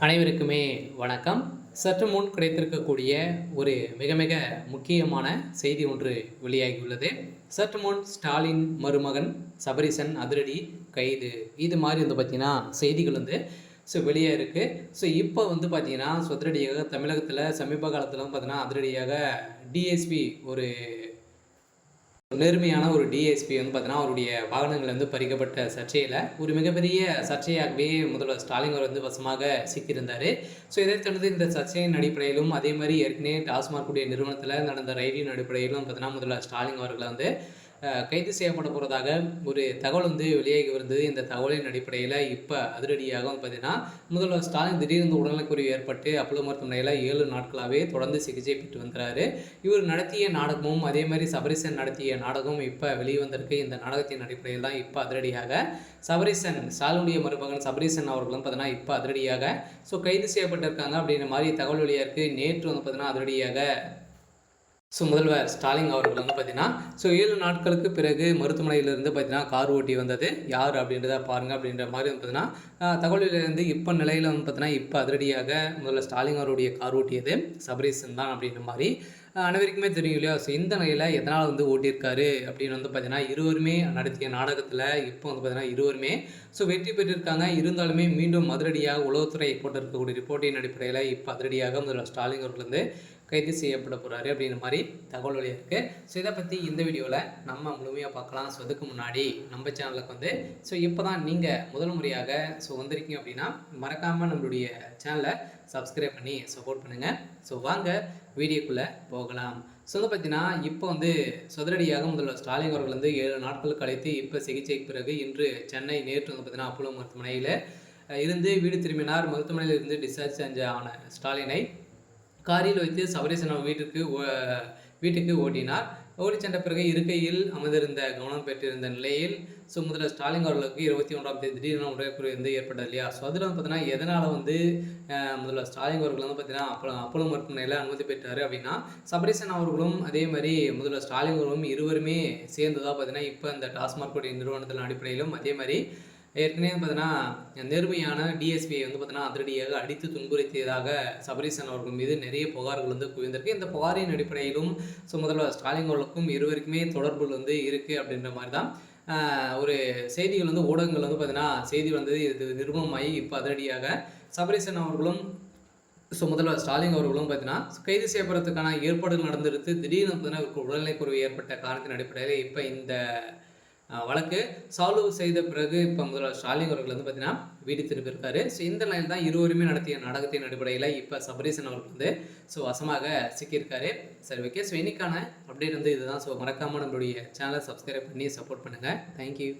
அனைவருக்குமே வணக்கம். சற்று முன் கிடைத்திருக்கக்கூடிய ஒரு மிக மிக முக்கியமான செய்தி ஒன்று வெளியாகியுள்ளது. சற்று முன் ஸ்டாலின் மருமகன் சபரீசன் அதிரடி கைது, இது மாதிரி வந்து பார்த்தீங்கன்னா செய்திகள் வந்து வெளியே இருக்குது. இப்போ வந்து பார்த்தீங்கன்னா அதிரடியாக தமிழகத்தில் சமீப காலத்தில் வந்து பார்த்தீங்கன்னா அதிரடியாக டிஎஸ்பி ஒரு நேர்மையான ஒரு டிஎஸ்பி வந்து பார்த்தீங்கன்னா அவருடைய வாகனங்கள் வந்து பறிக்கப்பட்ட சர்ச்சையில் ஒரு மிகப்பெரிய சர்ச்சையாகவே முதல்வர் ஸ்டாலின் அவர் வந்து வசமாக சிக்கியிருந்தார். இதைத் தொடர்ந்து இந்த சர்ச்சையின் அடிப்படையிலும் அதே மாதிரி ஏற்கனவே டாஸ்மாக் உடைய நிறுவனத்தில் நடந்த ரைடின் அடிப்படையிலும் பார்த்தீங்கன்னா முதல்வர் ஸ்டாலின் அவர்களை வந்து கைது செய்யப்பட போகிறதாக ஒரு தகவல் வந்து வெளியாகி வருந்தது. இந்த தகவலின் அடிப்படையில் இப்போ அதிரடியாக வந்து பார்த்தீங்கன்னா முதல்வர் ஸ்டாலின் திடீர்னு உடல்நலக்குறைவு ஏற்பட்டு அப்போலோ மருத்துவமனையில் 7 நாட்களாகவே தொடர்ந்து சிகிச்சை பெற்று வந்துறாரு. இவர் நடத்திய நாடகமும் அதே மாதிரி சபரீசன் நடத்திய நாடகமும் இப்போ வெளியே வந்திருக்கு. இந்த நாடகத்தின் அடிப்படையில் தான் இப்போ அதிரடியாக சபரீசன் ஸ்டாலினுடைய மருமகன் சபரீசன் அவர்களும் பார்த்தீங்கன்னா இப்போ அதிரடியாக கைது செய்யப்பட்டிருக்காங்க அப்படின்ற மாதிரி தகவல் வெளியாக இருக்குது. நேற்று வந்து பார்த்தீங்கன்னா அதிரடியாக முதல்வர் ஸ்டாலின் அவர்கள் வந்து பார்த்தீங்கன்னா 7 நாட்களுக்கு பிறகு மருத்துவமனையிலிருந்து பார்த்தீங்கன்னா கார் ஓட்டி வந்தது யார் அப்படின்றத பாருங்கள் அப்படின்ற மாதிரி வந்து பார்த்தீங்கன்னா தகவலிலிருந்து இப்போ நிலையில் வந்து பார்த்தீங்கன்னா இப்போ அதிரடியாக முதல்வர் ஸ்டாலின் அவருடைய கார் ஓட்டியது சபரீசன் தான் அப்படின்ற மாதிரி அனைவருக்குமே தெரியும் இல்லையா. இந்த நிலையில் எதனால் வந்து ஓட்டியிருக்காரு அப்படின்னு வந்து பார்த்தீங்கன்னா இருவருமே நடத்திய நாடகத்தில் இப்போ வந்து பார்த்தீங்கன்னா இருவருமே வெற்றி பெற்றிருக்காங்க. இருந்தாலுமே மீண்டும் அதிரடியாக உளவுத்துறை போட்டிருக்கக்கூடிய ரிப்போர்ட்டின் அடிப்படையில் இப்போ அதிரடியாக முதல்வர் ஸ்டாலின் அவர்கள் வந்து கைது செய்யப்பட போகிறாரு அப்படின்ற மாதிரி தகவல் வழியாக இருக்குது. இதை பற்றி இந்த வீடியோவில் நம்ம முழுமையாக பார்க்கலாம். அதுக்கு முன்னாடி நம்ம சேனலுக்கு வந்து இப்போ தான் நீங்கள் முதல் முறையாக வந்திருக்கீங்க அப்படின்னா மறக்காமல் நம்மளுடைய சேனலை சப்ஸ்கிரைப் பண்ணி சப்போர்ட் பண்ணுங்கள். வாங்க வீடியோக்குள்ளே போகலாம். வந்து பார்த்தீங்கன்னா இப்போ வந்து அதிரடியாக முதல்வர் ஸ்டாலின் அவர்கள் வந்து 7 நாட்கள் கழித்து இப்போ சிகிச்சைக்கு பிறகு இன்று சென்னை நேற்று வந்து பார்த்தீங்கன்னா அப்போலோ மருத்துவமனையில் இருந்து வீடு திரும்பினார். மருத்துவமனையில் இருந்து டிஸ்சார்ஜ் ஆன ஸ்டாலினை காரில் வைத்து சபரீசன் வீட்டுக்கு ஓட்டினார். ஓடி சென்ற பிறகு இருக்கையில் அமர்ந்திருந்த கவனம் பெற்றிருந்த நிலையில் முதல்வர் ஸ்டாலின் அவர்களுக்கு 21ஆம் தேதி திடீரென உடற்குறைவு வந்து ஏற்பட்டது இல்லையா. அதில் வந்து பார்த்தீங்கன்னா எதனால் வந்து முதல்வர் ஸ்டாலின் அவர்கள் வந்து பார்த்தீங்கன்னா அப்போலோ மருத்துவமனையில் அனுமதி பெற்றார் அப்படின்னா சபரீசன் அவர்களும் அதே மாதிரி முதல்வர் ஸ்டாலின் அவர்களும் இருவருமே சேர்ந்ததாக பார்த்தீங்கன்னா இப்போ இந்த டாஸ்மாக் நிறுவனத்தின் அடிப்படையிலும் அதே மாதிரி ஏற்கனவே பார்த்தீங்கன்னா நேர்மையான டிஎஸ்பியை வந்து பார்த்தீங்கன்னா அதிரடியாக அடித்து துன்புறுத்தியதாக சபரீசன் அவர்கள் மீது நிறைய புகார்கள் வந்து குவிந்திருக்கு. இந்த புகாரின் அடிப்படையிலும் முதல்வர் ஸ்டாலின் அவர்களுக்கும் இருவருக்குமே தொடர்புகள் வந்து இருக்குது அப்படின்ற மாதிரி தான் ஒரு செய்திகள் வந்து ஊடகங்கள் வந்து பார்த்தீங்கன்னா செய்தி வந்தது. இது நிருபமாகி இப்போ அதிரடியாக சபரீசன் அவர்களும் முதல்வர் ஸ்டாலின் அவர்களும் பார்த்தீங்கன்னா கைது செய்யப்படுறதுக்கான ஏற்பாடுகள் நடந்திருக்கு. திடீர்னு பார்த்தீங்கன்னா உடல்நலக்குறைவு ஏற்பட்ட காரணத்தின் அடிப்படையில் இப்போ இந்த வழக்கு சால்வ் செய்த பிறகு இப்போ முதல்வர் ஸ்டாலின் அவர்கள் வந்து பார்த்தீங்கன்னா வீடு திரும்பியிருக்காரு. இந்த நிலையில் தான் இருவருமே நடத்திய நாடகத்தின் அடிப்படையில் இப்போ சபரீசன் அவர்கள் வந்து வசமாக சிக்கியிருக்காரு. சரி, ஓகே. இன்னைக்கான அப்டேட் வந்து இதுதான். மறக்காமல் நம்மளுடைய சேனலை சப்ஸ்கிரைப் பண்ணி சப்போர்ட் பண்ணுங்கள். தேங்க்யூ.